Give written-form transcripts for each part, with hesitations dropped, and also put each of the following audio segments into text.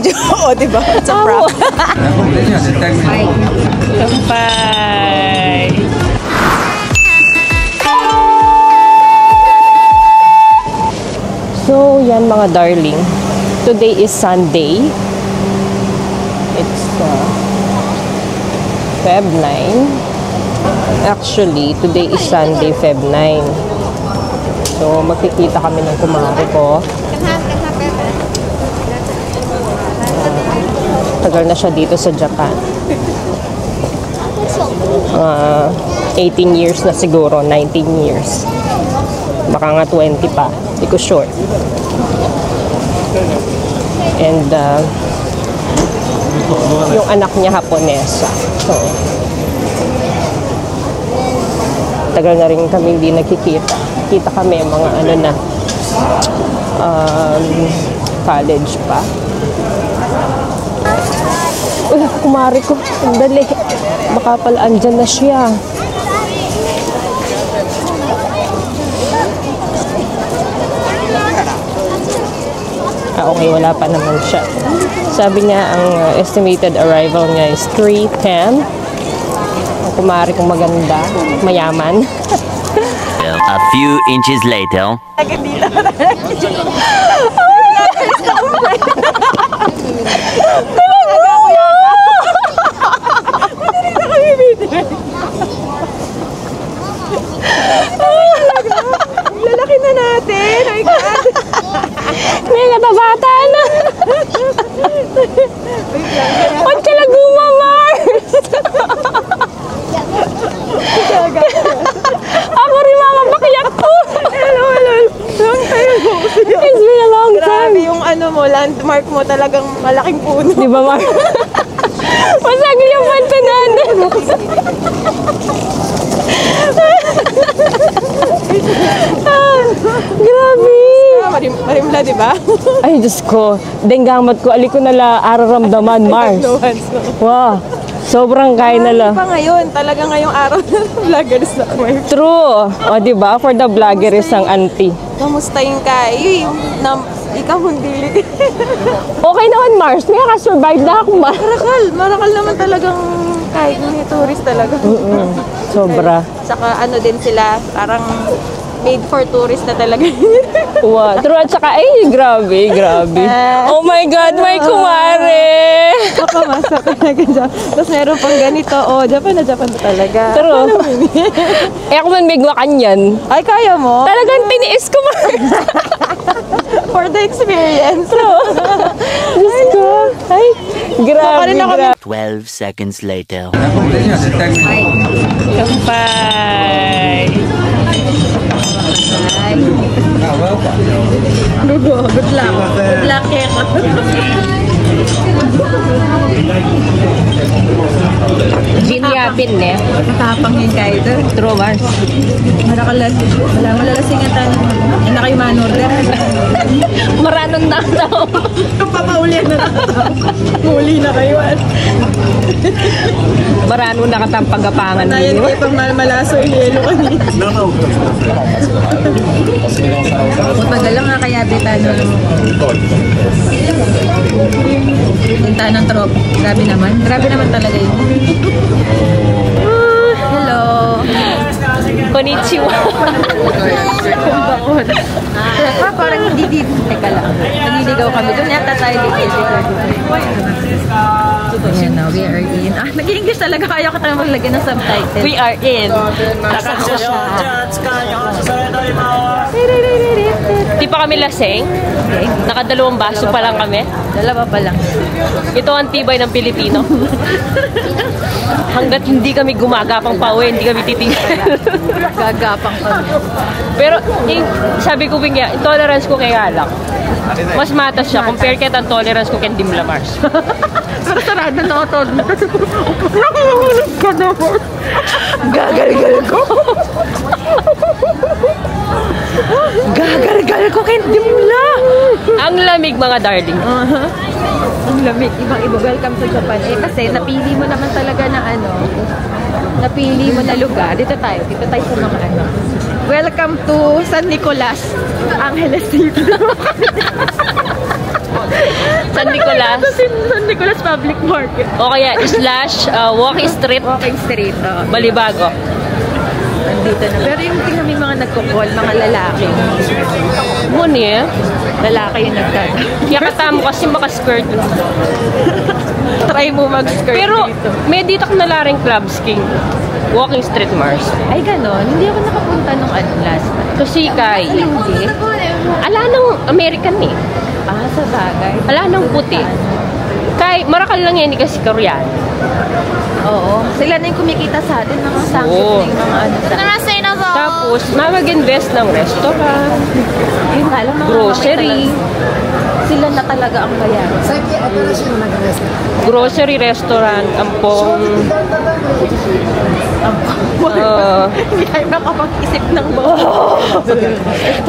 video. O, diba? It's a prank. Bye! So, yan mga darling. Today is Sunday. It's Feb 9. Actually, today is Sunday, Feb 9. So, magkikita kami ng kumare ko. Tagal na siya dito sa Japan. 18 years na siguro, 19 years. Baka nga 20 pa. Hindi ko sure. And yung anak niya Haponesa. So, tagal na rin kami hindi nagkikita. Kita kami mga ano na college pa. Uy, kumari ko. Andali. Baka pala andyan na siya. Okay, wala pa naman siya. Sabi niya, ang estimated arrival niya is 3:10. Ang kumari kong maganda, mayaman. A few inches later. Lalaki na natin. Oh my God. May natabata na. Ba't ka naguma, Mars? Ako rin mga bakyak ko. Hello. Long time ago. It's been a long time. Grabe yung ano mo, landmark mo talagang malaking puno. Di ba, Mars? Masagil yung pantanan. Grabe. Marimla, di ba? Ay, Diyos ko. Denggamot ko. Ali ko nala araramdaman, Mars. Wow. Sobrang kaya nala. Pa ngayon, talaga ngayong araw na vloggers na kami. True. O, diba? For the vloggeries ang auntie. Kamustahin ka? Ikaw hindi. Okay naman, Mars. May nakasurvive na ako, Mars. Marakal naman talagang kahit may tourist talaga. Sobra. Saka ano din sila, parang made for tourists na talaga. Wow. True. At saka, ay, grabe. Oh my God, may kumare. Makamasa talaga dyan. Tapos meron pang ganito. Oh, Japan na talaga. True. Eh, ako man bigwakan yan. Ay, kaya mo? Talagang tiniis ko, Mars. For the experience. True. Diyos ko. Ay, grabe. 12 seconds later. Kampay. Good luck. Good luck, Eka. Ginyapin, ne? Matapang yun kayo doon. True, Mars. Malalasingan tayo. Hindi na kayo man-order. Maranon na daw. Papaulian na lang. Huli na kayo. Marano na katang pagapangan na yan kayo pang malaso yung yelo kanina. Magalang nga kaya betano. Tinta ng trop. Grabe naman talaga yun. Hello. Konnichiwa. Kumbakon. Parang hindi. Teka lang. Naniligaw kami. Doon yata tayo dito. Yan na, we are in. Nag-English talaga. Kaya ko tayo maglagay ng subtitle. We are in. Di pa kami lasing? Nakadalawang baso pa lang kami? Dalawa pa lang. Ito ang tibay ng Pilipino. Hanggat hindi kami gumagapang pauwi, hindi kami titingin. Gagapang kami. Pero, sabi ko bigyan, tolerance ko kay Alak. Mas matas siya compare kaya ang tolerance ko kay Dimla Mars. Pero sarado na ako. Nakahulog ka naman. Gagalgal ko. Gagalgal ko kay Dimla. Ang lamig mga darling. Ang lamig. Ibang-iba. Welcome to Japan. Kasi napili mo naman talaga na napili mo na lugar. Dito tayo sa mga Welcome to San Nicolas, Angeles City. San Nicolas. San Nicolas Public Market. O kaya / Walking Street. Walking Street. Balibago. Nandito na. Pero yung tingnan may mga nagko-call, mga lalaki. Muni eh. Lalaki yung nagkano. Kaya katamo kasi maka-skirt. Try mo mag-skirt Pero dito. may dito ko nalaring Clubs King. Walking Street Mars. Ay, ganon. Hindi ako nakapunta nung last time. Kasi kay, Hindi. ala ng American eh. Sa bagay. Ala ng puti. Kay, marakal lang yan, kasi Korean. Oo. Sila na yung kumikita sa atin, mga sangkot Oo. na yung mga ano sa Tapos, mag-invest ng restaurant, Yun nga lang, mga grocery, sila na talaga ang bayan. grocery restaurant, ampong, Hindi tayo makapag-isip ng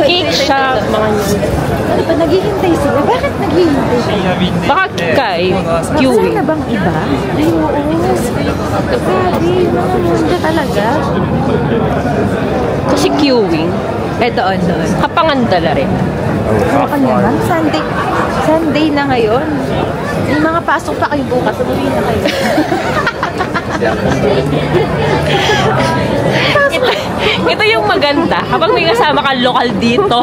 cake shop, mga yun. Ano ba, naghihintay sila? Bakit naghihintay sila? Baka kay, queuing. Saan na bang iba? Ay, oo. Grabe, mga mundo talaga. Kasi queuing, Doon. kapangandala rin. Ano ka naman? Sunday na ngayon. May mga pasok pa kayo bukas. Umuwi na kayo. Ito yung maganda, kapag may kasama ka lokal dito.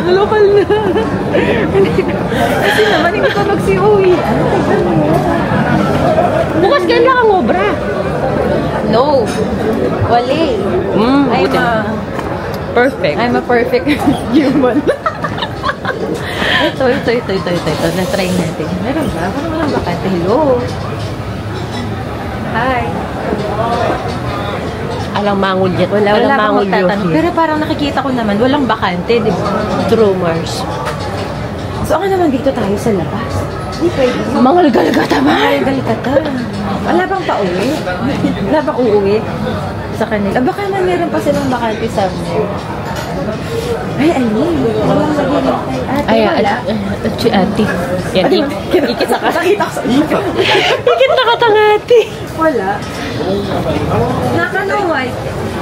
Lokal na. Kasi naman, hindi pa magsi-uwi. Bukas ka lang ang obra. No. Wali. Buti. Perfect. I'm a perfect human. Ito. Na-try natin. Meron ba? Parang walang bakante. Hello. Hi. Alang mangul yan. Wala Alang bang mangul magtatanong. yun. Pero parang nakikita ko naman, walang bakante, di ba? True, Mars. So, ako naman dito tayo sa labas. Hindi pwede. Mangalgal ka naman. Mangalgal ka ta. Wala bang pauwi? Wala bang uuwi sa kanila? Baka man meron pa silang bakante somewhere. Ay, ayun. Walang maghihintay. Ay, Wala. si ate. Yan, ikit na Nakita ko sa iyo. ikit na katangati. Wala. Nakanuway.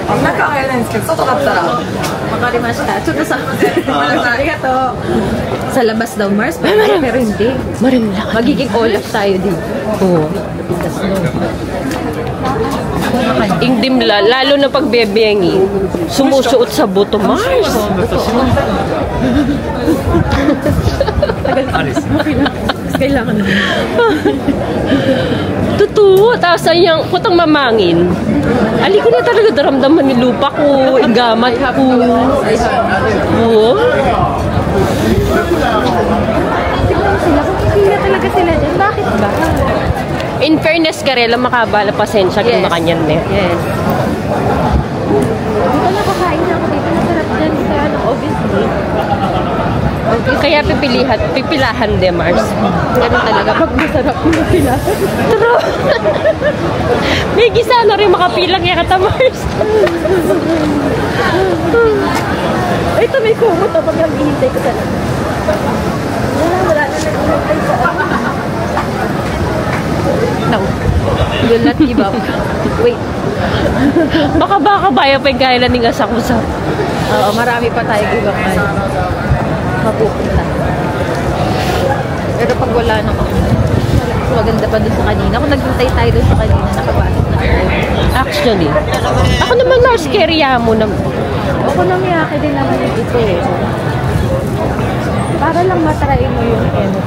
中は入れないんですけど、外だったら。Makarimashita. Tsuto sa arigato. Sa labas daw, Mars. Pero hindi. Marimla. Magiging Olaf tayo dito. Oo. Ingdimla, lalo na pag bebengi, sumusuot sa buto, Mars. Kailangan na. Totoo. Tapos yung putang mamangin. Ali ko na talaga daramdaman ni lupa ko, igamat ko. Oo. Sila, kung hindi na talaga sila dyan, bakit ba? In fairness, Karela, makabala pasensya kung makanyan na. Yes. Dito nakakain ako dito. Nasarap dyan sa ano, obviously. Kaya pipilahan de Mars. Ganun talaga. Pag masarap yung sila. True. May gisa na rin makapilang yung kata Mars. Ito may kumot pag naghihintay ko talaga. Wala na naghihintay ko. No. Will not give up. Wait. Baka bayan pa yung gaya na nga sa kusap. Oo, marami pa tayo ibang mapupunta. Pero pag wala na ako, maganda pa dun sa kanina. Kung naghintay tayo dun sa kanina, nakapasok na. Actually. Ako naman Mars, keriya mo na. Ako na miyake din naman yung ito eh. Para lang matry mo yung ano.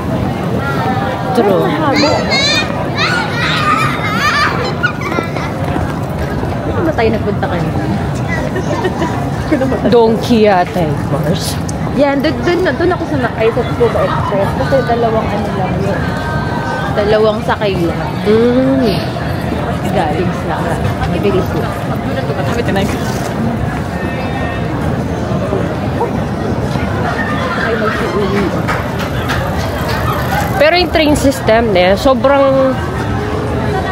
True. Ano ba tayo nagpunta kanina? Donkey yata eh, Mars. Yan, doon ako sumakay sa Tsuba Express kasi dalawang ano lang yun. Dalawang sakay lang. Galing sa Ibilis lang. Sakay magsiuwi. Pero yung train system ne, sobrang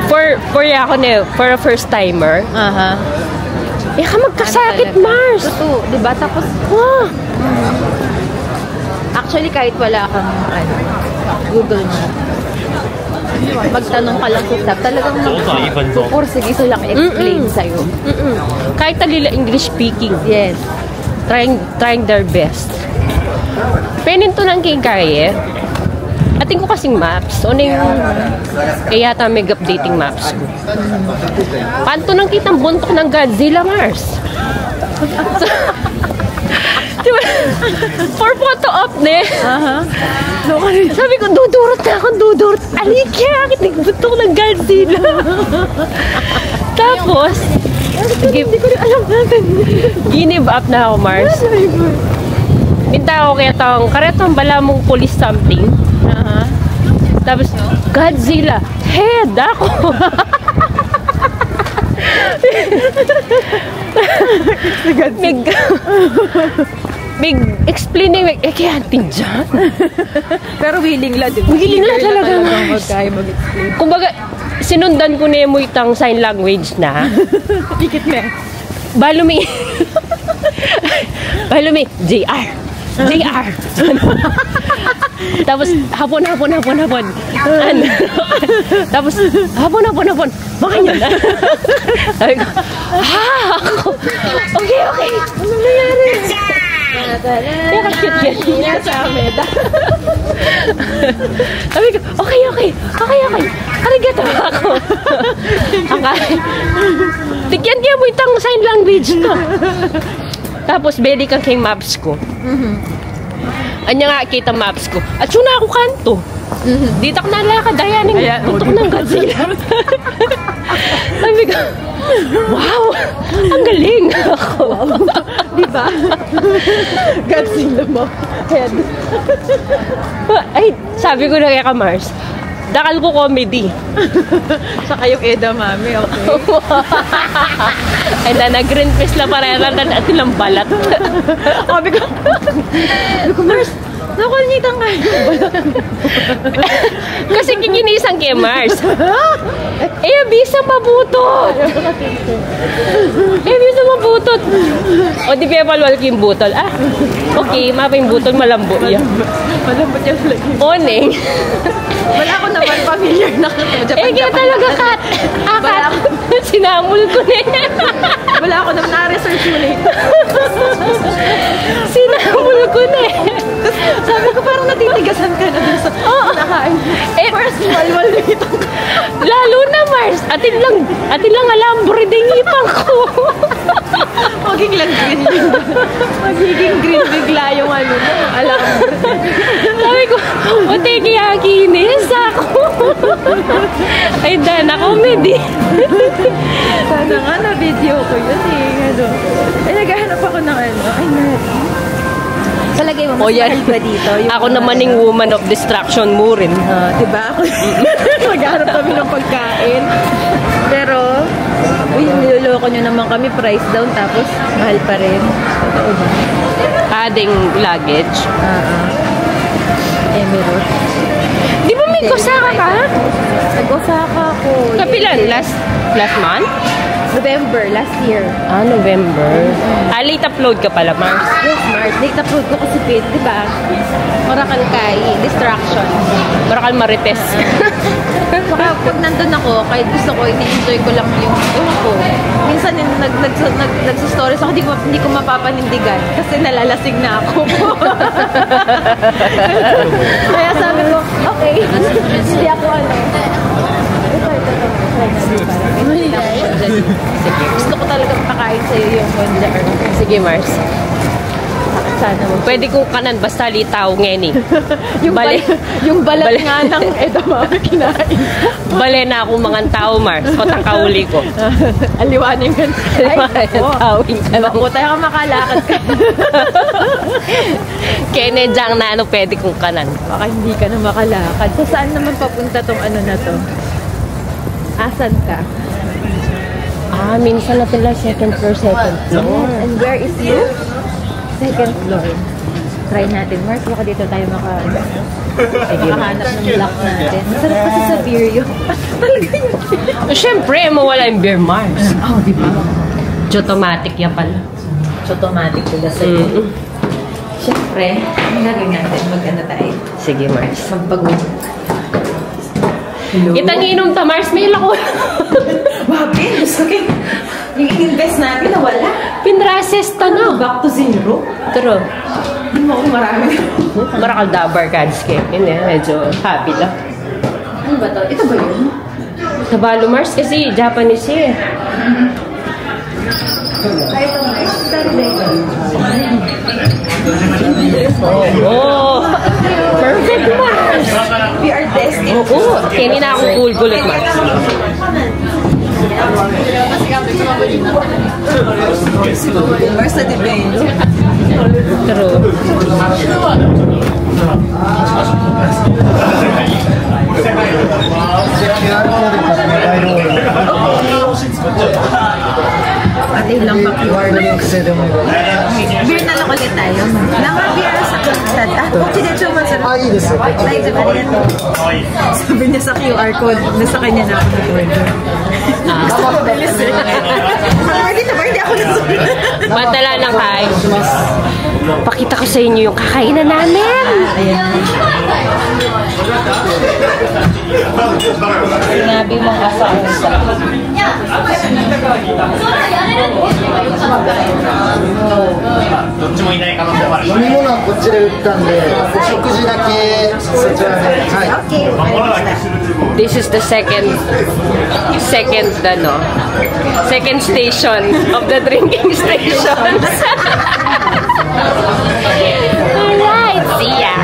for a first timer. Aha. Eh ka magkasakit, Ano talaga? Mars. Totoo, diba? Tapos, actually, kahit wala kang Google Maps, magtanong ka lang sa staff, talagang pupursige silang explain sa'yo. Kahit talila English speaking, Yes. trying their best. Penin to lang kay Kaye, Ating ko kasing maps. Ano yung... Kaya yata may updating maps ko. Panto nang kitang buntok ng Godzilla, Mars. So, diba? For photo op, ne? Sabi ko, dudurot na akong dudurot. Alikya, nagbuntok ng Godzilla. Tapos, hindi ko rin alam natin. Give up na ako, Mars. Minta ako kaya tawang, karetong bala mong police something. Tapos, Godzilla, head ako. May explaining, kaya ating dyan. Pero willing lang, di ba? Willing lang talaga, Mars. mag-explain. Kumbaga, sinundan ko na yung itang sign language na. Pikit na. Balumi. Balumi. JR. JR. Tapos, hapon. Ano? Tapos, hapon. Makanya na. Sabi ko, ako. Okay. Ano nangyari? Kaya cute sa amin. Sabi ko, okay. Arigato ako. Tigyan kaya mo itang sign language to. Tapos, beli kang king maps ko. Anya nga kita maps ko. At yun na ako kanto. Dito ako nalakad. Daya ng putok ng Godzilla. Sabi ko, wow! Ang galing ako. Diba? Godzilla mo. Head. Ay, sabi ko na kaya ka, Mars. Dakal ko comedy. Saka yung edamame, okay? Ay na, nag-green face lang para at ilang balat. Sabi ko, Mars, nakulitan ka yung balat. Kasi kikinisang kay Mars. Bisa mabutot. Bisa mabutot. O di pa palwal ko yung butol. Okay, mapa yung butol, malambo yan. Malambot yung lagi. Oneng. Wala ko naman familiar na ito. Kaya talaga kat. Sinamul ko na yan. Wala ako naman na-research mo na ito. Sinamul ko na eh. Sabi ko parang natitigasan ka na dun sa nakain. First, walwal na ito. Lalo na, Mars. Atin lang alam, buridingipang ko. Magiging green bigla yung ano mo. Alam. Sabi ko, ote kaya kinis ako. Ay, dana comedy. Sana nga na-video ko yun eh. Ay, naghahanap ako ng ano. Ay, palagay mo, mas mahal ba dito? Ako naman yung woman of distraction mo rin. Diba? Ako maghanap kami ng pagkain. Pero, niloloko nyo naman kami, price down, tapos mahal pa rin. Totoo ba? Adding luggage. Emirates. Di ba may Osaka ka? Nag-Osaka ako. Kapilan? Last month? November, last year. November. Late upload ka pala, Mars. Yes, Mars. Late upload ko kasi paid, di ba? Moracal Kai, distraction. Moracal Marites. Saka pag nandun ako, kahit gusto ko, ini-enjoy ko lang yung ko. Minsan nagsustories ako, hindi ko mapapanindigan kasi nalalasing na ako. Kaya sabi ko, okay, hindi ako Sige, gusto ko talaga pakain sa'yo yung wonder. Sige, Mars. Sana mo. Pwede kong kanan, basta litaw ngayon eh. yung balat nga ng edamame kinain. Bale na akong mga tao, Mars. O tangkauli ko. Aliwanin ka. Tawin ka lang. Naku, tayo ka makalakad ka. Kenejang na ano pwede kong kanan. Baka hindi ka na makalakad. So, saan naman papunta tong ano na to? Asan ka? Minsan na sila second floor. And where is you? Second floor. Try natin. Mars, baka dito tayo makahanap ng block natin. Masarap kasi sa beer yun. Talaga yun. Siyempre, mawala yung beer, Mars. Di ba? Chotomatic yan pala. Chotomatic pala sa'yo. Siyempre, ang gagawin natin, mag-ano tayo. Sige, Mars. Magpagod. Itang inom ta, Mars. May lako. Wow, Pins. Okay. Yung in-invest natin, nawala. Pinray Mag-asesta na. Back to zero? True. Hindi mo ako marami. Marakal dabar Kadske. Yun eh, medyo happy lang. Ano ba to? Ito ba yun? Tabalo Mars kasi Japanese eh. Ay, ito nga. Oh, perfect Mars. We are destined. Oo, kini na akong cool gulit Mars. Mars na debate. True. Ate lang pa QR na beer na lang ulit tayo. Nanga beer sa kantad. Confidential man sa live sa kanina. Sabi niya sa QR code, nasa kanya na ako nag-order. Gusto ko bilis eh. Hindi ako nasulit. Matala lang kay. Pakita ko sa inyo yung kakainan namin. Ayan. Sinabi mong asa-asa. どっちもいない可能性もある。飲み物はこっちで売ったんで、食事だけそちらで。はい。 Okay, This is the second station of the drinking stations. Alright, see ya.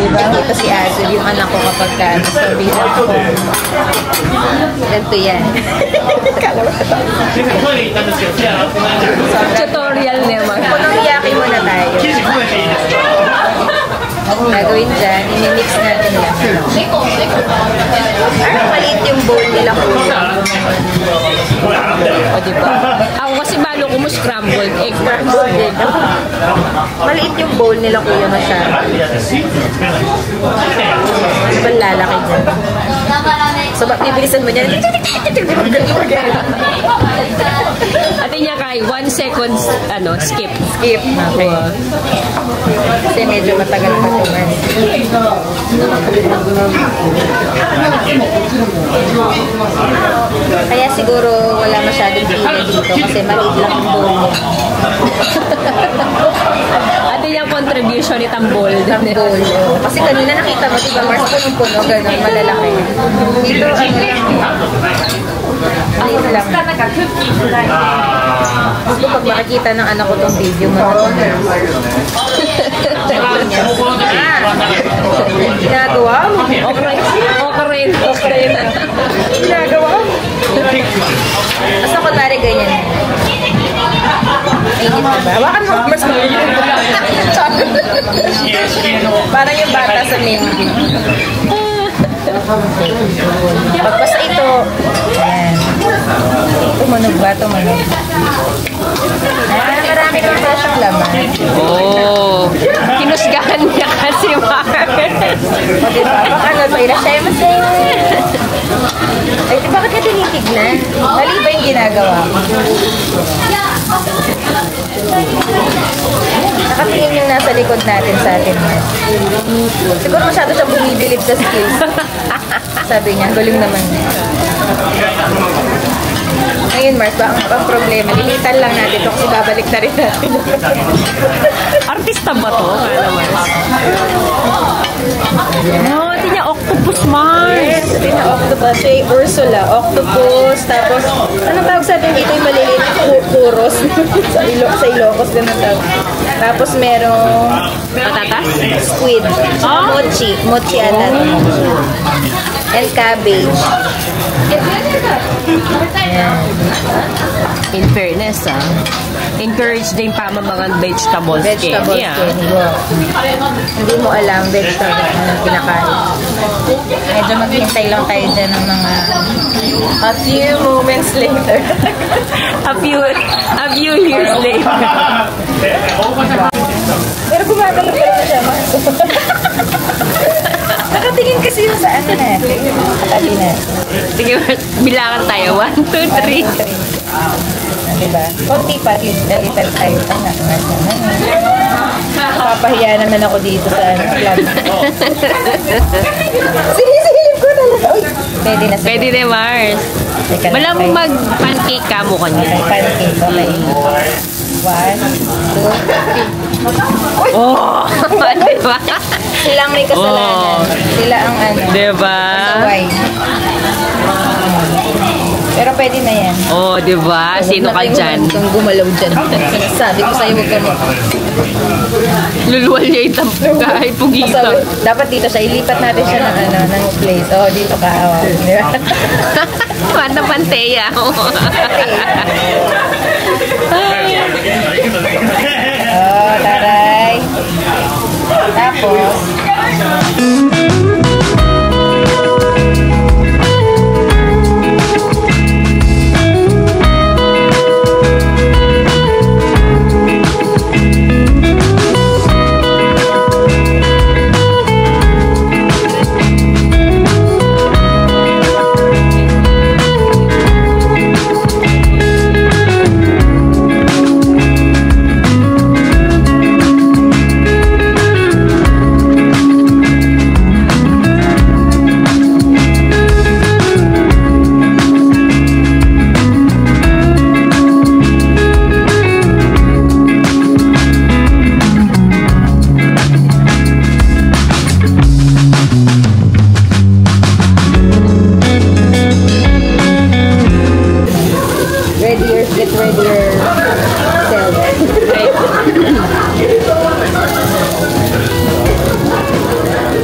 Dito si Azul, yung anak ko kapag sabi na ako. Ganito yan. Tutorial naman. Punong yaki muna tayo. Gagawin dyan, inimix natin lang. Parang maliit yung bowl nila ko. O, diba? Ako kasi balo ko mo scrambled egg. Scrambled egg. Maliit yung bowl nila kuya masyado. Diba lalaki dyan? So, bibilisan mo dyan. Ate niya kay 1 second skip. Skip. Okay. Kasi medyo matagal pa ito. Kaya siguro wala masyadong pila dito kasi maliit lang ang bowl niya. Ate niya contribution ni Tambol. Tambol. Kasi kanina nakita mo, diba, Mars, punong-puno, gano'n, malalaki. Dito, ayun lang. Gusto pag makikita ng anak ko tong video, ginagawa mo. Okay. Ginagawa mo. Basta kunwari ganyan. Ay, hindi ba? Hawakan mo, Mars, parang yung bata sa meme. Pagpasa ito, ayan. Tumunog ba? Tumunog. Marami kang pala siyang laman. Oh, kinusgahan niya kasi O diba? Baka ano ba? Irashay mo sa'yo. Ay, bakit ka tinitignan? Mali ba yung ginagawa ko? Nakatingin yung nasa likod natin sa atin, Mars. Siguro masyado siya bumibilib sa skills. Sabi niya, galing naman niya. Ngayon, Mars, ba ang problema? Limitan lang natin ito kasi babalik na rin natin. artista ba to? No, ito niya octopus Mars. Yes, sabi na octopus. Siya yung Ursula, octopus. Tapos, anong tawag sa atin dito yung maliliit puros? sa Ilocos, ganun tawag. Tapos merong Patatas? squid. Mochi. Mochi alat. And cabbage. In fairness, encourage din pa mga vegetables. Vegetables. Yeah. Hindi mo alam vegetables na kinakain. Medyo maghintay lang tayo dyan ng mga a few moments later. a few years later. Pero gumagalaw pa siya. Nakatingin kasi yung sa ano natin. Katabi na. Sige, bilangan tayo. 1, 2, 3. Diba? Konti pa, little tayo. Papahiya naman ako dito sa vlog. Sinisilip ko talaga. Uy! Pwede na. Pwede na, Mars. Teka lang, Wala mo okay. mag-pancake ka mo kanya. Okay, pancake. Okay. 1, 2, 3. Oh! Diba? Sila ang may kasalanan. Sila ang ano. Diba? Pasaway. Pero pwede na yan. Oh, diba? Sino ka dyan? Huwag kang gumalaw dyan. Sabi ko sa'yo, huwag ka mo. Luluwal niya yung kahit pugita. Dapat dito siya. Ilipat natin siya ng, ano, ng place. Oh, dito ka. Oh, di ba? Mana Panteya. Oh, taray. Tapos, get ready yourself.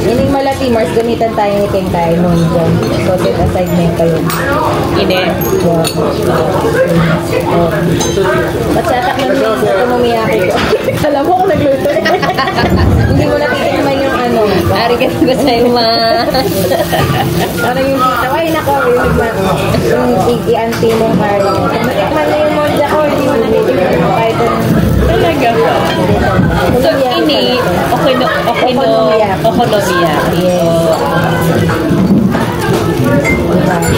Ining malati, Mars, gamitan tayo ni King tayo noon dyan. So, set aside na yung kayo. Ine. Ba't satak ng place na tumumiyaki ko? Alam mo kung nagluto. Hindi mo natitikman yung ano. Arigat ko sa'yo, ma. Parang yung tita, ay nako, yung i-auntie mong curry. Natikman na yung monja ko, hindi mo natitikman yung kahit Talaga ba? So, ini, okonomiyaki.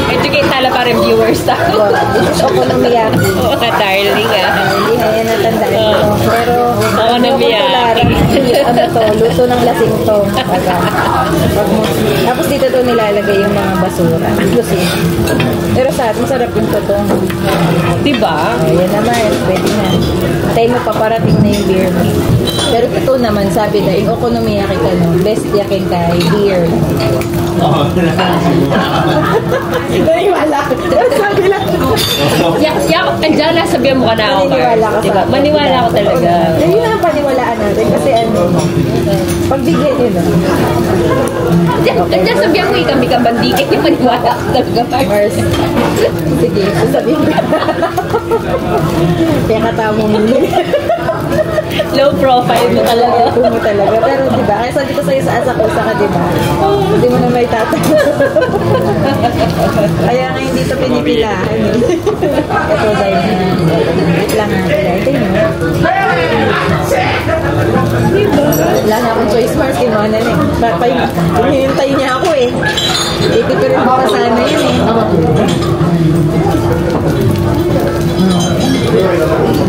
Ito kayo tala para viewers tayo. Okonomiyaki. Darling, ah. Hindi na yan natandaan ko. Pero, Okonomiyaki. Ano to, luto ng lasing to. Tapos dito to nilalagay yung mga basura. Lusin. Pero sa atin, masarap yung totoo. Diba? Yan naman, pwede na. Tayo mo paparating na yung beer mo. Pero totoo naman, sabi na, yung okonomiyaki ka no, best yakin ka, beer. Naniwala ko. Sabi lang. Andiyan na, sabihan mo ka na ako. Maniniwala ka Diba? sa Maniwala ako talaga. Yun ang paniwalaan natin kasi ano, pagbigyan yun no. Andiyan, sabihan mo kami ka bandikin yung maniwala ako talaga. Mars. Sige, sabihin ko. Kaya katamo mo yun. Low profile mo talaga. Low mo talaga. Pero diba, kaya sabi ko sa'yo sa asakusa ka, diba? Hindi mo na may tatanong. Kaya ngayon dito pinipilahan. Ito dahil wait lang nga. Ito yun. Wala na akong choice, Mars. Kinuha na eh. Hinihintay niya ako eh. Ikot ko rin pa sana yun eh.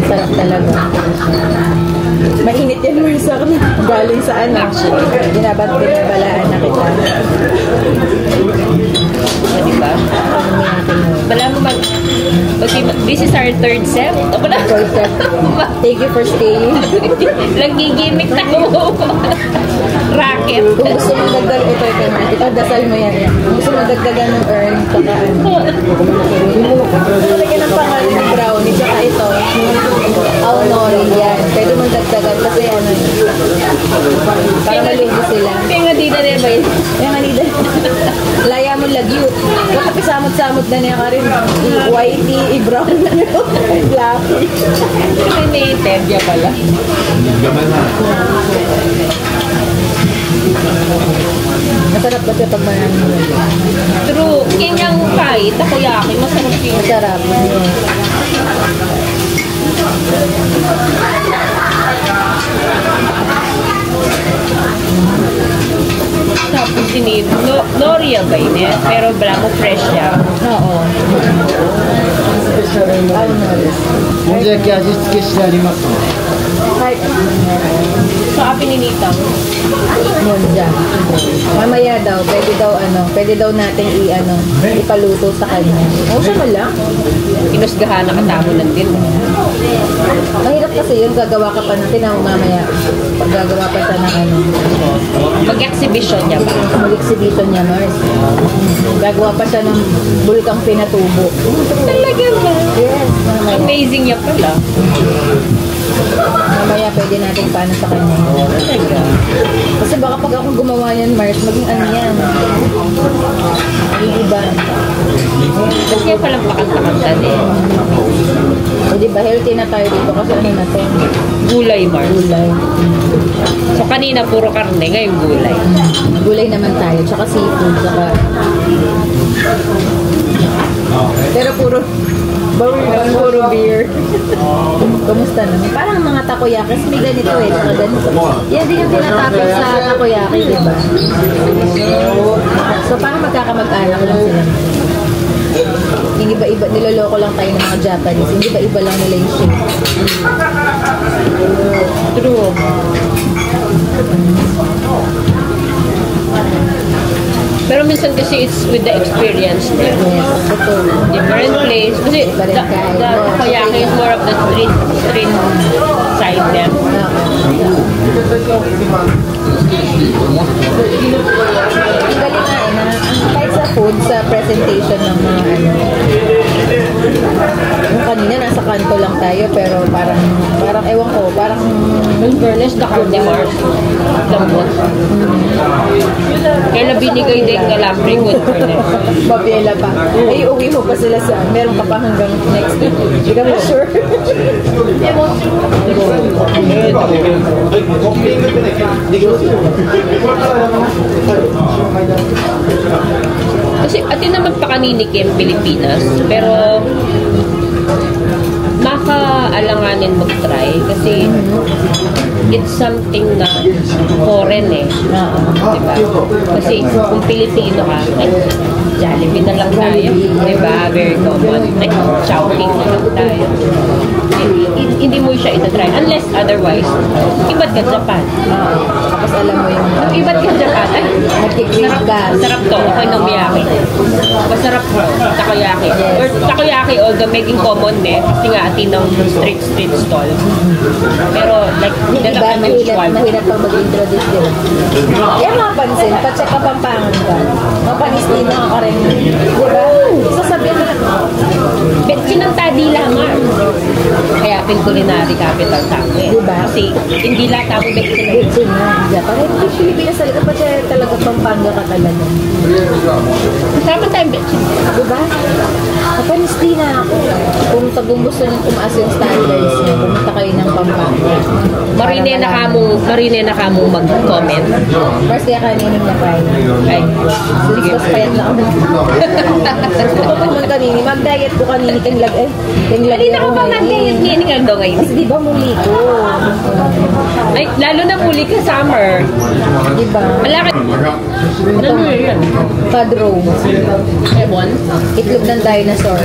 Sarap talaga. Mainit yan, Mars. Galing sa anak. Binabalaan na kita. Diba? Wala mo mag... Okay, this is our third set. Thank you for staying. Nagigimik na ko. Racket. Kung gusto mo dagdag, ito dasal mo yan. Kung gusto mo dagdagan ng earn, pakaan. Lagyan ng pangalan ng brownie, tsaka ito. Aonori yan. Pwede mong dagdagan kasi ano. Para malugi sila. Kaya nga di na rin ba yun? Kaya nga nida. Laya mo lagyut. Baka samot-samot na niya ka rin. Whitey, i-brown na nyo. Fluffy. Kasi may tedya pala. Masarap kasi pag marami mo. True. Kanyang kahit takoyaki, masarap yun. Masarap. Tapos sinid, Noria ba yun eh? Pero wala mo fresh siya. Oo. もんじゃ焼き味付けしてありますね。は Kahit Sa pininitang. yun dyan. Mamaya daw, pwede daw natin ipaluto sa kanya. O, siya lang. Inusgahan na katamo ng din. Mahirap kasi yun, gagawa ka pa ng tinawag mamaya. Pag gagawa pa siya ng Mag-exhibition niya ba? mag-exhibition niya, Mars. Gagawa pa siya ng bulkang pinatubo. Talaga ba? Yes, mamaya. Amazing niya pala. Mamaya pwede natin paano sa kanya. Kasi baka pag ako gumawa yan, Mars, maging ano yan. Maging iba. Kasi kaya palang pakanta-kanta din. O diba, healthy na tayo dito kasi ano na to? Gulay, Mars. Gulay. So kanina puro karne, ngayon gulay. Gulay naman tayo, tsaka seafood, tsaka... Pero puro beer. Kumusta naman? Parang mga takoyaki, may ganito eh, tsaka ganito. Yan din yung tinatapos sa takoyaki, diba? So parang magkakamag-anak lang sila. Yung iba-iba, niloloko lang tayo ng mga Japanese. Yung iba-iba lang nila yung shape. True. Pero minsan kasi it's with the experience din. Yes, totoo. Different place. Kasi the takoyaki is more of the street side then. Ang galing nga na kahit sa food, sa presentation ng mga yung kanina nasa kanto lang tayo pero parang ewan ko, parang In fairness, the carne Mars. Lambot. Kaya binigay din kalambre good fairness. Babiela pa. Ay, uwi mo pa sila sa, meron ka pa hanggang next week. Hindi ka ba sure? Kasi atin naman pa kaninikim Pilipinas, pero makaalanganin mag-try kasi it's something na foreign eh. Diba? Kasi kung Pilipino ka, Jollibee na lang tayo. Diba? Very common. Chowking na lang tayo. Hindi mo siya itatry. Unless otherwise, iba't ka Japan. Tapos alam mo yung Iba't ka Japan. Ay, nagkikrave ka. sarap to. Okonomiyaki. Masarap to. Takoyaki. Or takoyaki, although making common eh. Kasi nga atin ng street stall. Pero like, Yung that iba, ang usual. mahirap pang mag-introduce din. Kaya mapansin, pa-check ka pampangan ka. Mapanis din na ka rin. Diba? Sasabihin na, Betsin ng Tadila, Mar. Kaya culinary capital sa akin. Diba? Kasi hindi lahat ako Betsin na Betsin na. Japan. Ay, Pilipinas talaga. Pati talaga pampanga ka talaga. Kasama tayong Betsin. Diba? Mapanis din na ako. Kung tagung gusto nyo tumaas yung standards nyo, pumunta kayo ng pampanga. Marine na kamong mag-comment. First kaya kanining na kayo. Ay, Sige. Mas payat na ako. Pumunta kanini. Mag-diet ko kanini. Hindi na ako pa mag-diet ngayon nga daw ngayon. Kasi diba muli ko? Ay, lalo na muli ka summer. Diba? Malaki. Ano yun? Cod roe. Ebon? Itlog ng dinosaur.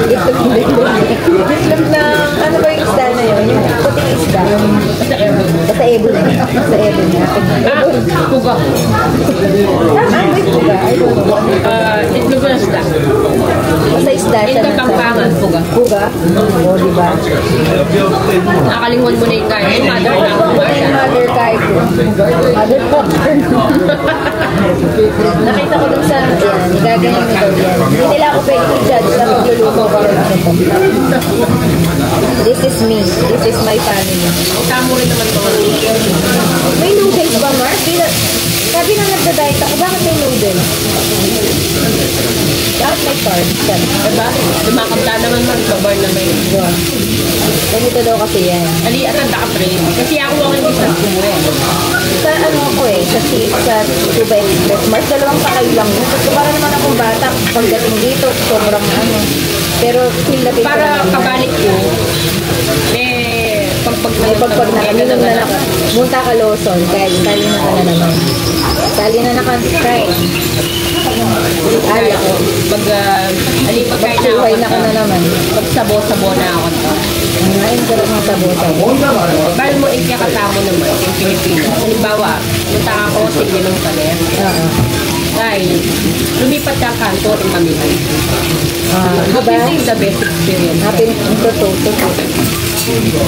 Itlog ng, ano ba yung isda na yun? Yung puting isda. Sa ebon. Basta ebon na. Basta ebon na. Puga. May puga. I don't know. Itlog na isda. Basta isda siya Ito Pampangan, puga. Puga? Oo, diba? Nakalingon mo na yung kaya. Yung mother na ako. Mother kahit Mother popcorn. Nakita ko dun sa, igaganyan mo daw yan. Hindi nila ako pwede i-judge na magluluto ko rin ako. This is me. This is my family. Tamo rin naman mga May noodles ba, Mark? Sabi na nagda-diet ako, bakit may noodles? Bakit may carbs? Diba? Lumakabta naman mag-bar na may Ganito daw kasi yan. Ali, at ang daka-train. Kasi ako ang hindi sa kuwe. Sa ano ako sa Cuba Express, Mars, dalawang sakay lang. Kasi para naman akong bata, pagdating dito, sobrang ano. Pero feel na feel Para kabalik ko, pagpag nakaminom na naka. Munta ka Lawson, kaya tali na ka na naman. Tali na naka-try. Ay, ako. Pag, alipagkain na Buhay ako. na ka na naman. Pag sabo-sabo na ako to. Ngayon ko lang ng sabo-sabo. Bal mo ikakatamo naman yung Pilipino. Halimbawa, punta ako sa Ginong Paler. Oo. Dahil, lumipat ka kanto rin kami. Diba? This is the best experience. Happy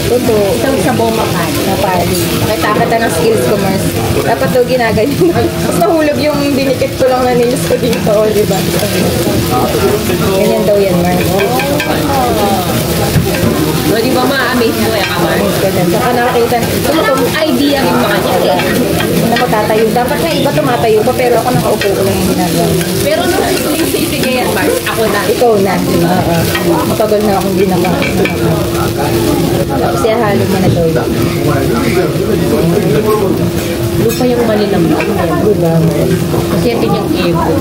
Totoo. Isang sabo makan. Napali. Nakita kita ng skills ko, Mars. Dapat daw ginaganyan. Tapos nahulog yung dinikit ko lang na nails ko dito, di ba? Ganyan daw yan, Mars. So, di ba ma-amaze mo yung kamar? Ganyan. Saka nakakita. Itong idea rin mga niya. Hindi na ko tatayo. Dapat nga iba tumatayo pa, pero ako nakaupo ko lang yung ginagawa. Pero nung sige yan, Mars, ako na. Ikaw na. Matagal na akong ginagawa. Tapos ihalo mo na daw. Lupa yung manilamlam yan. Diba? Kasi ito yung ego.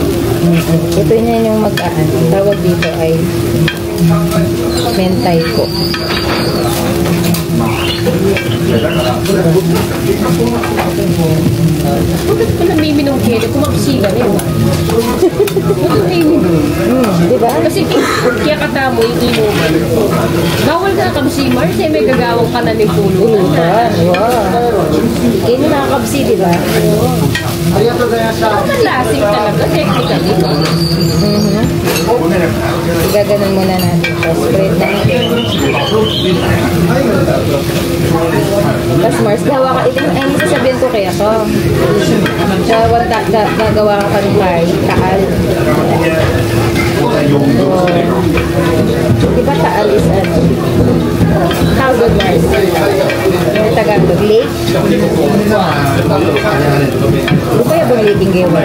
Ito yun yung mag-aan. Tawag dito ay mentay ko. Bakit ko namiminong kaya? Kumapsiga rin. Bakit namiminong? Diba? Kasi kaya katamo yung imo. Bawal ka kabsi, Mars, eh may gagawang ka na ng pulo. Wow. Kaya nyo nakakabsi, diba? Ang lasing talaga, technically. Gaganon muna natin. Spread natin. Tapos Mars, gawa ka. Ito yung sasabihin ko kaya to. Gagawa ka ng taal. Diba taal is ano? Tawag Mars. Yung Tagalog, lake. Di ba yung lake yung gawa?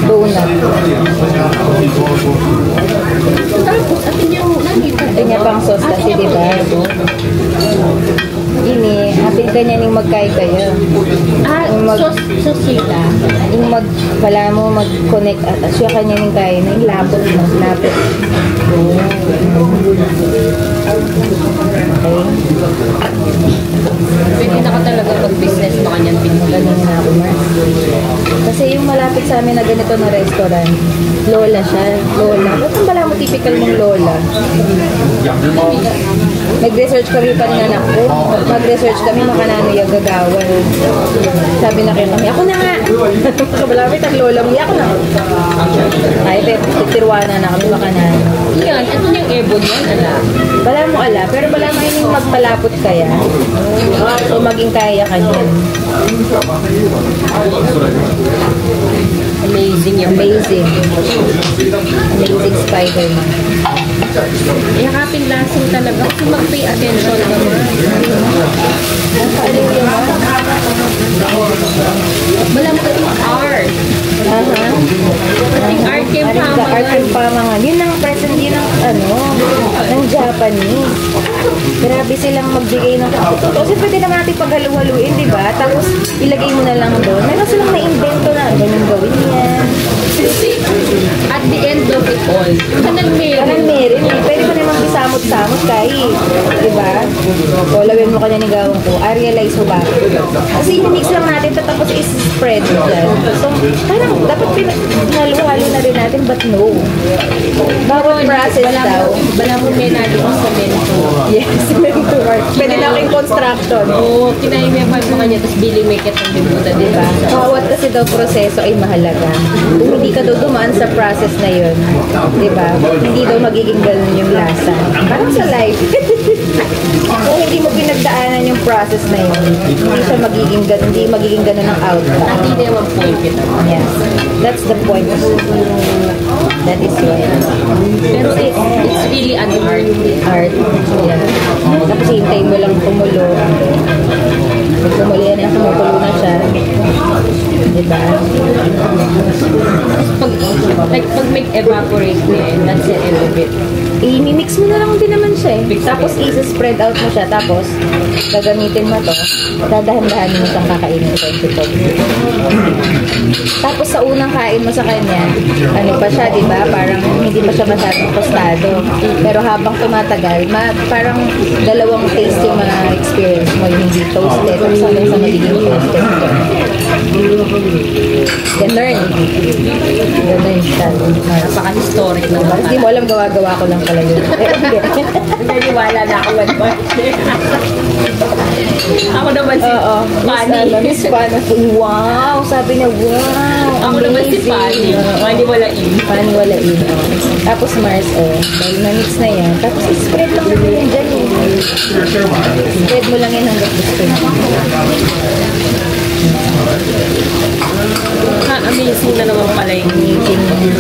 Donut. Tapos, atin yung nakita. Ito niya pang sauce kasi, di ba? Ini, hapit ka niya yung magkay kayo. Sos sila. Yung wala mo mag-connect at siya kanya yung kaya na yung lapot mo. Lapot. Pwede na ka talaga mag-business mo kanyang Ganun Pilipinas. na ako, Mars. Kasi yung malapit sa amin na ganito na restaurant, lola siya. Lola. Ba't ang bala mo typical mong lola? Nag-research kami pa rin anak ko. Mag-research kami, makanano yung gagawan. Sabi na kayo kami, ako na nga. Malapit ang lola mo, ako na. Ay, titirwana na kami makanano. Yan, ito yung ebo niyan, ala. Wala mo ala, pero wala mo yung magpalapot kaya. So, maging kaya ka niyan. Amazing yung Amazing. Amazing Spider-Man. Yakapin lasing talaga kasi mag-pay attention naman. Malam ko yung art. Yung art yung The art and pamangan. Yun ang present, yun ang ng Japanese. Grabe silang magbigay ng kasi pwede naman natin paghalu-haluin, di ba? Tapos ilagay mo na lang doon. Meron silang na-invento na ganun gawin yan. At the end of it all, kanang Parang meron eh. Pwede pa naman bisamot-samot kahit. Diba? O, lawin mo kanya ni gawang ko. I realize mo ba? Kasi mix lang natin ito tapos is-spread dyan. So, parang dapat pinalo-halo na rin natin but no. Bawat process daw. Bala mo may nali ko sa mento. Yes, mento art. Pwede na aking construction. Oo, kinaimepal mo kanya, tapos biling may kitang bibuta, di ba? Bawat kasi daw proseso ay mahalaga. Kung hindi ka daw dumaan sa process na yun, di ba? Hindi daw magiging ganun yung lasa. Parang sa life. Kung hindi mo pinagdaanan yung process na yun, hindi siya magiging ganun, hindi magiging ganun ang outcome. At hindi naman point kita. Yes. That's the point. That is why. Pero it's really an art. Art. Yeah. Tapos hintayin mo lang kumulo. Pag kumulo yan, kumukulo na siya. Diba? Pag mag-evaporate na eh, that's the end of it. I-mix mo na lang din naman siya eh. Tapos i-spread out mo siya. Tapos gagamitin mo to. Dadahan-dahanin mo siyang kakainin ko. Tapos sa unang kain mo sa kanya, ano pa siya, di ba? Parang hindi pa siya masyadong tostado. Pero habang tumatagal, parang dalawang taste yung mga experience mo. Yung hindi toasted. Tapos hanggang sa magiging toasted. Learn siya. Napaka-historic na ba? Hindi mo alam, gawa-gawa ko lang pala yun. Naniwala na ako man. Ako naman si Fanny. Miss Fanny. Wow! Sabi niya, wow! Ako naman si Fanny. Fanny walain. Fanny walain. Tapos Mars, dahil na-mix na yan. Tapos spread lang naman yan dyan. Spread mo lang yan hanggang gusto mo. Amazing na naman pala yung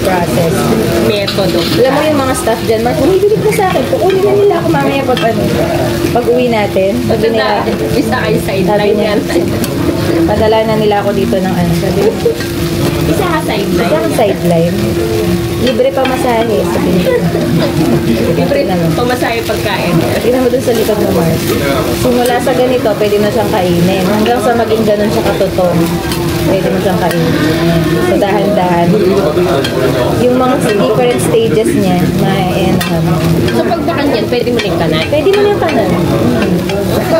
process. metodo. Alam mo yung mga staff dyan, Mark, umibilig na sa akin. Kukunin na nila ako mamaya pag uwi natin. Sabi nila, Isa kayo sideline yan. padala na nila ako dito ng ano. Sabi nila, Isa ka sideline. isa ang sideline. Libre pa masahe. Sabi nila. Libre pamasahe pagkain. Tingnan mo dun sa likod ng Mars. Simula sa ganito, pwede mo siyang kainin. Hanggang sa maging ganun siya katotong, pwede mo siyang kainin. So, dahan-dahan. Yung mga different stages niya, So pagbakan yan, pwede mo rin kanan. pwede mo yung kanan.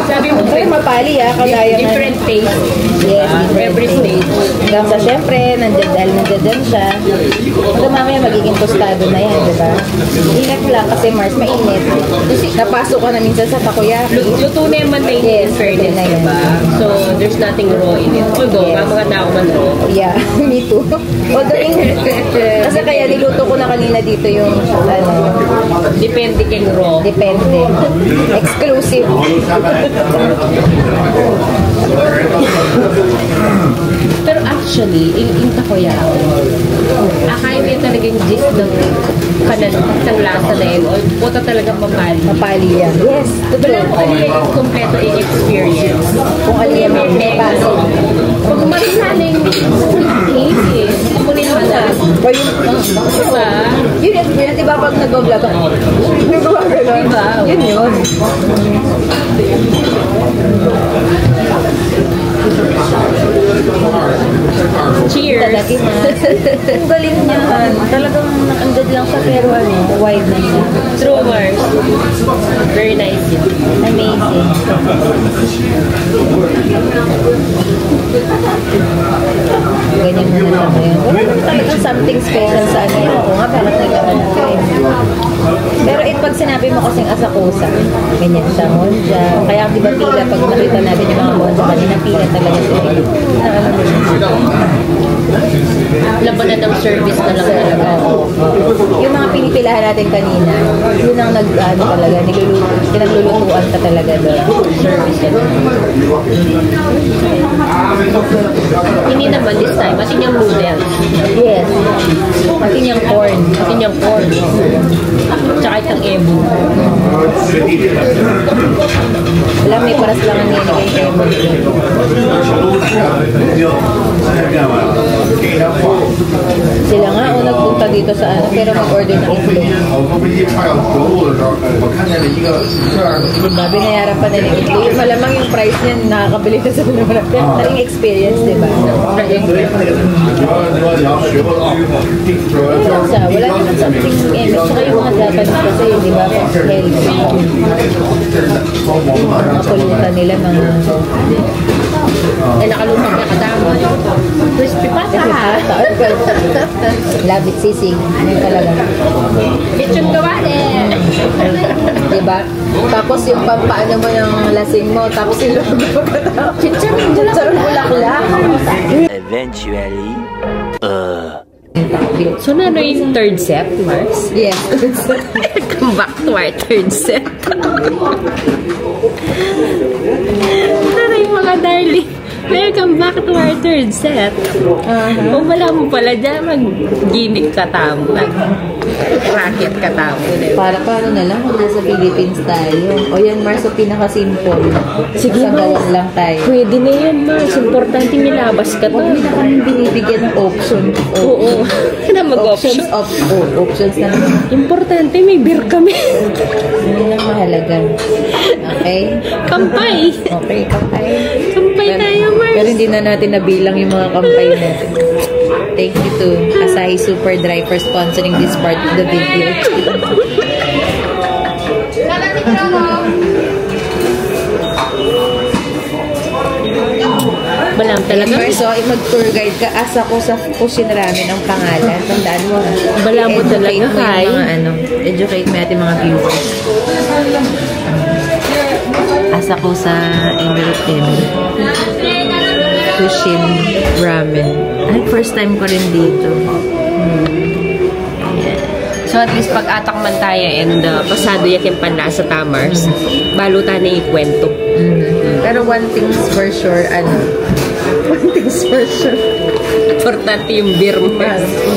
Sabi mo, Ay, mapali kagaya ng... different taste. Yes, Every stage. Hanggang sa syempre, dahil nandiyan siya. Hanggang mamaya magiging tostado na yan, di ba? Ingat lang kasi Mars, mainit. Napasok ka na minsan sa takoyaki. Luto na yung maintain Yes, in fairness, luto na yan. diba? So, there's nothing raw in it. Although, Yes. mga tao man raw. Yeah, me too. Although, kasi kaya niluto ko na kanina dito yung, Depende kay raw. depende. Exclusive. Pero actually, yung takoyaki, akay mo talagang gist ng kanan, ng lasa na yun. O puta talagang mapali. Mapali yan. Yes, Wala totoo. ko ano yung kompleto yung experience. Kung ano yung may paso. Pag marina na yung taste eh. Kung marina na. O yung, Diba? yun experience, di ba pag nag-vlog ako? Nagawa ka lang. Diba? Yun yun. Cheers! Talagi na. Ang galing niya. Talagang nakandad lang sa pero wide na siya. True Mars. Very nice. Amazing. Ganyan muna lang ngayon. Wala naman talagang something special sa ano yun. Oo nga, bakit nagkaroon kayo. Pero pag sinabi mo kasing asakusa, ganyan siya, monja. Kaya di ba pila, pag nakita natin yung mga monja, kanina pila talaga sila. Labanan ng service na lang talaga. Yung mga pinipilahan natin kanina, yun ang talaga, pinaglulutuan ka talaga doon. Service yan. Hindi naman this time. Atin yung noodles. Yes. Pati niyang corn. Atin yung corn. Tsaka itang ebo. Wala, may paras lang ang nilagay kay Ebon. Sila nga, nagpunta dito sa ano, pero mag-order ng itlog. Binayaran pa nila yung itlog. Malamang yung price niya, nakakabili ka sa naman. Pero taring experience, di ba? Wala naman something Tsaka yung mga Japanese kasi, di ba, healthy. Mga pulutan nila, mga... Nakalutang na katama. Crispy pata ha. Love it, sisig. Ano talaga. Lechon gawale. Diba? Tapos yung pampaano mo yung lasing mo, tapos yung chicharon bulaklak. Eventually, So, ano yung third set, Mars? Yes. Come back to our third set. Ano yung mga darling? Welcome back to our third set. Kung wala mo pala dyan, mag-gimmick ka tamo. Racket ka tamo. Para paano na lang kung nasa Philippines tayo. O yan, Mars, so pinaka-simple. Sige, Sagawan lang tayo. Pwede na yan, Mars. Importante nilabas ka to. Huwag na kami binibigyan ng option. Oo. Na mag-option. Options na naman. Importante, may beer kami. Yun ang mahalaga. Okay? Kampay. Okay, kampay. Kampay tayo, Mars. Pero hindi na natin nabilang yung mga kampay natin. Thank you to Asahi Super Dry for sponsoring this part of the video. Balam talaga. So, mag-tour guide ka. Asa ko sa Kushin Ramen ang pangalan. Tandaan mo. Balam mo talaga, Kai. Educate mo natin mga viewers. Asa ko sa Kushin Ramen. Ay, first time ko rin dito. So at least pag atak man tayo and pasado yakin panla sa Tamars, balutan na ikwento. Pero one thing's for sure, Importante yung beer mo.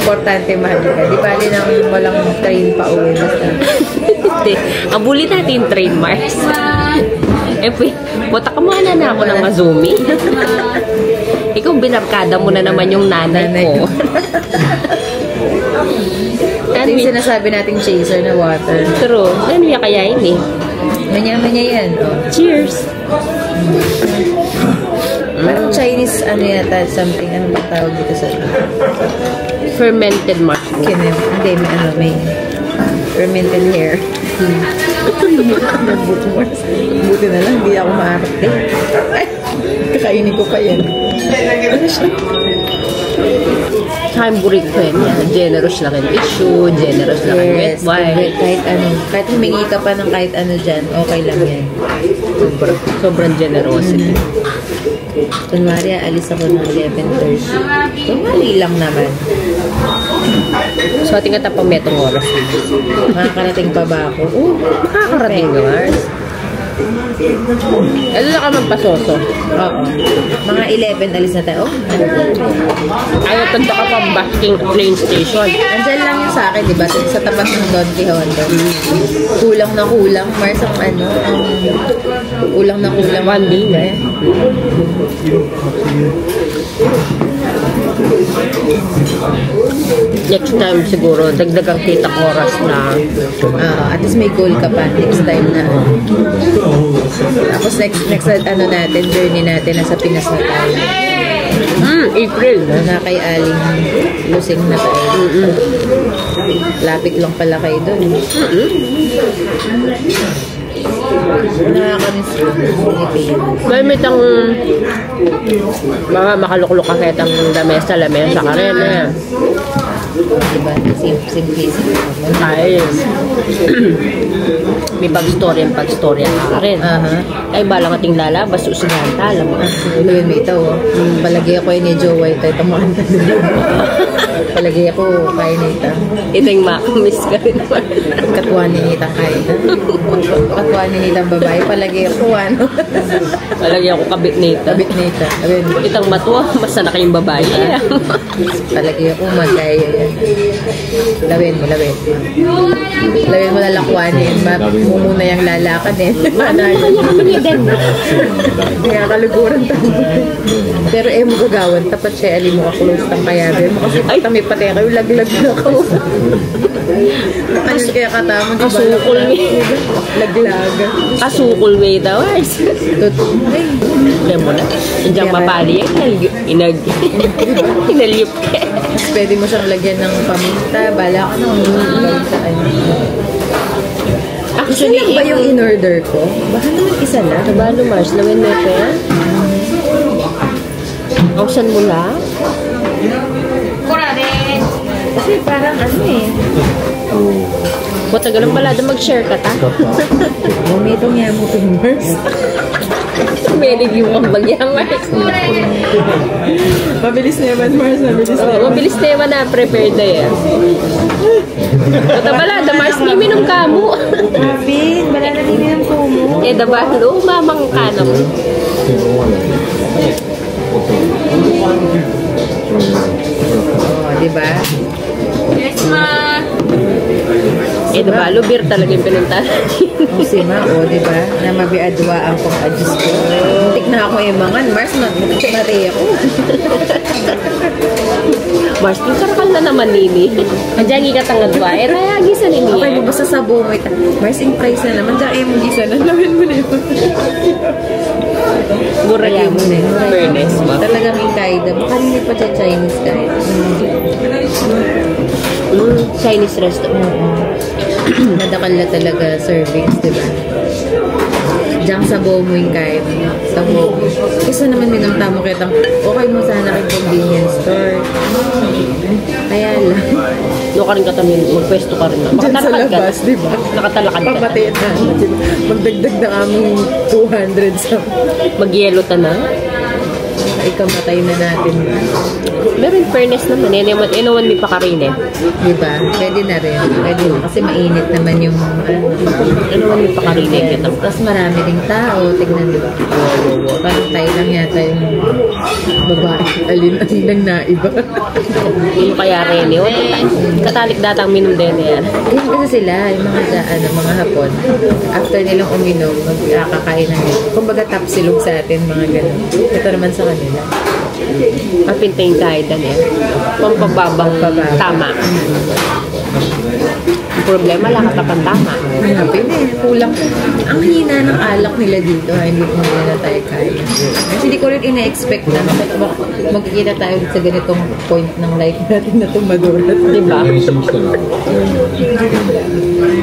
Importante mahal ka. Di bali nang walang train pa uwi. Basta. Hindi. Abuli natin yung train, Mars. Puta ka muna na ako ng Mazumi. Ikaw binarkada mo na naman yung nanay ko. Ito yung sinasabi nating chaser na water. True. Ano niya kaya yun eh? Manya-manya yan. Oh. Cheers! Parang Chinese, yata, something. Ano ba tawag dito sa fermented mushroom. Hindi, may fermented hair. Buti na lang, hindi ako maarte. Kakainin ko pa yan. Saka yung burik ko yan. Generous lang yung tissue, generous lang yung wet wine. Kahit humingi ka pa ng kahit ano dyan, okay lang yan. Sobrang generosity. Kunwari, alis ako ng 11:30. Kunwari lang naman. So, ating katapang metong oras. Makakarating pa ba ako? Makakarating ka, Mars. Ano na ka magpasoso? Oo. Mga 11, alis na tayo. Ayaw, tanda ka pa basking train station. Andyan lang yung sa akin, diba? Sa tapat ng Don Quixote. Kulang na kulang. Mars, kulang na kulang. One day na. Next time siguro, dagdagang kita oras na. At least may goal ka pa next time na. Tapos next natin, journey natin, nasa Pinas na tayo. April. Na kay Aling Lusing na tayo. Lapit lang pala kayo doon. Nakakamiss ko. Gamit ang mga makaluklok ka kahit ang lamesa ka rin. Diba? Simplicity. Ay. May pag-storya ka rin. Ay, balang ating lalabas, usiganta, alam mo. Ulo yun, may ito. Palagi ako ni Joe White. Ito mga palagi ako kaya nita. Ito yung makamiss ka rin. Katuwa ni Nita kaya. Katuwa ni Nita babae. Palagi ako Palagi ako kabit nita. Kabit nita. Itang matuwa, basta na kayong babae. Palagi ako magkaya. Lawin mo. Lawin mo na lakwanin. Mumuna yung lalakan eh. Kaya kaluguran tayo. Pero mo gagawan. Tapat siya, alim mo ka-close tang kaya. Kasi patami pati kayo, laglag na ako. Ano kaya katama? Kasukul me. Laglag. Kasukul me daw. Alam mo na. Diyan mapali yan. Inalyop ka. Pwede mo siyang lagyan ng paminta. Bala ka na. Actually, ba yung in-order ko? Baka naman isa lang. Kabalo, Mars. Lawin mo ito yan. Ausan mo lang? Kasi parang Buta ganun pala na mag-share ka ta. Bumitong yan mo to Mars. May review kang bagyang Mars. Mabilis na yaman Mars. Mabilis na yaman na prepared na yan. Buta pala, da Mars ni minum kamu. Bin, bala na din yung kumo. Dabalo, mamang kanam. Diba? Yes, ma! Dabalo, beer talaga yung pinunta. Sima, diba? Na mabiadwa ang pang-adjust ko. Muntik na ako imangan. Mars, mari ako. Mars, yung karakal na naman nini. Andiyan ikatangadwa. Raya, gisa nini. Okay, basta sa buong ito. Mars, in price na naman. Diyan mo gisa na. Lawin mo na yun. Mura yung fairness ba? Talagang ikaida. Baka hindi pa siya Chinese kahit. Chinese restaurant. Nadakal na talaga servings, diba? Diyan sa Bomoy kahit. Sa Bomoy. Kasi naman minunta mo kitang, okay mo sana kay convenience store. Kaya lang. No ka rin katamin, magpwesto ka rin. Diyan sa labas, di ba? Nakatalakad ka. Papatiin na. Magdagdag na aming 200 sa... Mag-yellow ta na. Ikamatay na natin. Pero in fairness naman, inawan mi pa ka rin eh. Diba? Pwede na rin. Pwede na. Kasi mainit naman yung Inawan mi pa ka rin eh. Tapos marami ding tao. Tignan nyo. Parang tayo lang yata yung babae. Alin-alin lang naiba. Yung kaya rin eh. Katalik datang minum din yan. Ganyan kasi sila, yung mga Hapon. After nilang uminom, magkakain na yun. Kumbaga tapsilog sa atin, mga ganun. Ito naman sa kanila. Mapintayin tayo dan eh. Pampababang tama. Ang problema lang katapan tama. Hanapin eh. Kulang. Ang hina ng alak nila dito. Hindi ko na tayo kaya. Kasi hindi ko rin ina-expect na magkikita tayo sa ganitong point ng life natin na tumadora. Diba?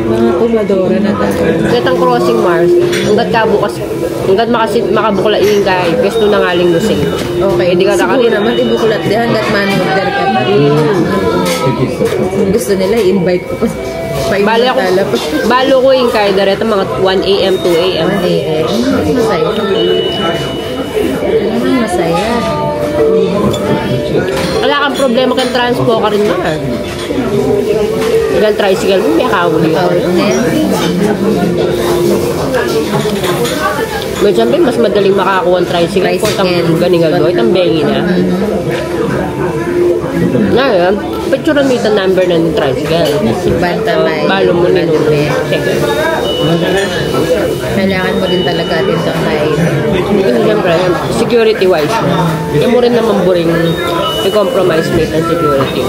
Mga tumadora na tayo. Gatang crossing Mars. Hanggat makabukla ingay. Pwesto na ngaling lusing. Okay. Hindi ka siguro naman ibukulat di hanggat man-order ka pa. Gusto nila i-invite ko pa. Balo ko yung kaya dareta mga 1 a.m. 2 a.m. 1 a.m. Masaya. Masaya. Wala kang problema kang transpo ka rin na. Ilang tricycle mo, may kahuli ka. May siyempre, mas madaling makakuha ang tricycle po. Itang ganing-gago, itang bengi na. Ngayon, picturean mo yung number ng tricycle. Bantamay. Balo mo nito. Kailangan mo din talaga din itong kain. Siyempre, security-wise. Hindi mo rin naman buring i-compromise mate ang security.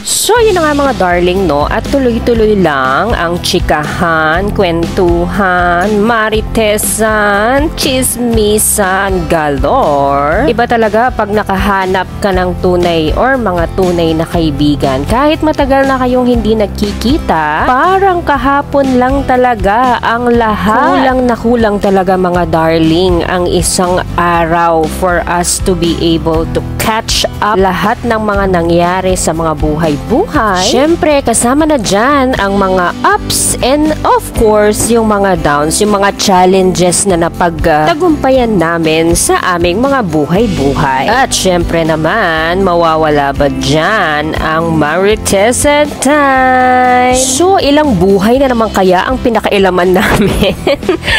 So, yun na nga mga darling, no? At tuloy-tuloy lang ang chikahan, kwentuhan, maritesan, chismisan, galore. Iba talaga pag nakahanap ka ng tunay or mga tunay na kaibigan. Kahit matagal na kayong hindi nagkikita, parang kahapon lang talaga ang lahat. Kulang talaga mga darling ang isang araw for us to be able to catch up lahat ng mga nangyari sa mga buhay-buhay. Siyempre, kasama na dyan ang mga ups and of course, yung mga downs, yung mga challenges na napagtagumpayan namin sa aming mga buhay-buhay. At siyempre naman, mawawala ba dyan ang Maritesan time? So, ilang buhay na naman kaya ang pinakailaman namin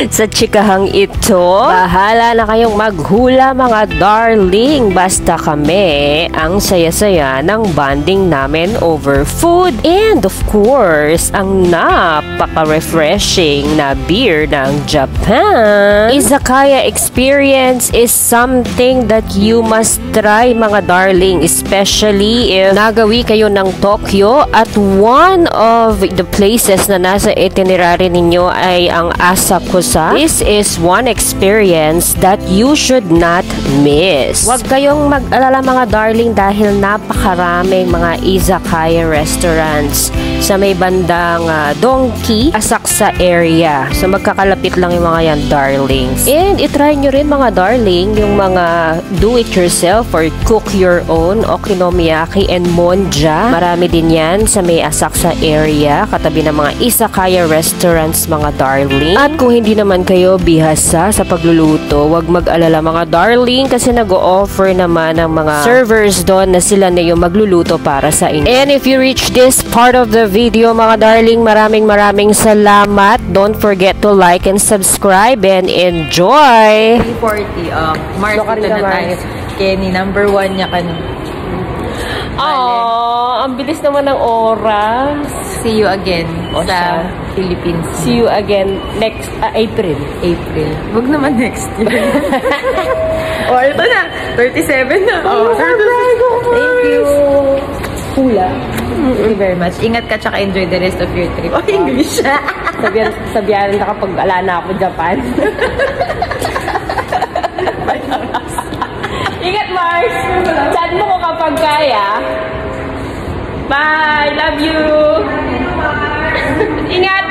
sa chikahang ito? Bahala na kayong maghula mga darling. Basta kami ang saya-saya ng bonding namin over food and of course, ang napaka-refreshing na beer ng Japan. Izakaya experience is something that you must try mga darling, especially if nagawi kayo ng Tokyo at one of the places na nasa itinerary ninyo ay ang Asakusa. This is one experience that you should not miss. Huwag kayong mag-alala mga darling dahil napakaraming mga izakaya restaurants sa may bandang Dongki, Asakusa area. So magkakalapit lang yung mga yan darlings. And itry nyo rin mga darling yung mga do-it-yourself or cook your own okonomiyaki and monja. Marami din yan sa may Asakusa area katabi ng mga izakaya restaurants mga darling. At kung hindi naman kayo bihasa sa pagluluto, wag mag-alala mga darling kasi nag-o-offer naman ng mga servers doon na sila na yung magluluto para sa inyo. And if you reach this part of the video mga darling, maraming salamat. Don't forget to like and subscribe and enjoy! 340, Mars na tayo. Kenny, number 1 niya kanina. Ang bilis naman ng oras. See you again sa Philippines. See you again next April. Wag naman next year. Ito na. 37 na. Thank you. Hula. Thank you very much. Ingat ka tsaka enjoy the rest of your trip. English. Sabihan na kapag ala na ako Japan. Ingat, Mars! Chat mo ko kapag kaya. Bye! Love you! Ingat!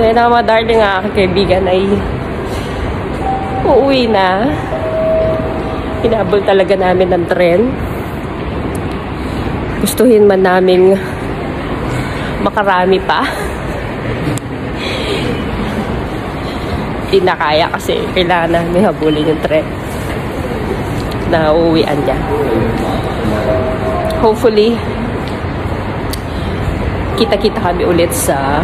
So yun ang mga darling, ang aking kaibigan ay uuwi na. Hinabol talaga namin ng tren. Gustuhin man naming makarami pa. Hindi na kaya kasi kailangan namin habulin yung tren na uuwian niya. Hopefully, kita-kita kami ulit sa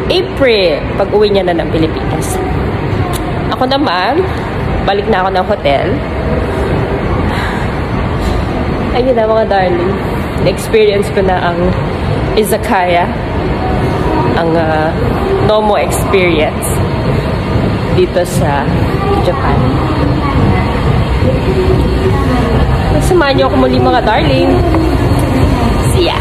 April pag uwi niya na ng Pilipinas. Ako naman, balik na ako ng hotel. Ayun na mga darling, na-experience ko na ang izakaya, ang Nomo experience dito sa Japan. Samahan niyo ako muli mga darling. See ya!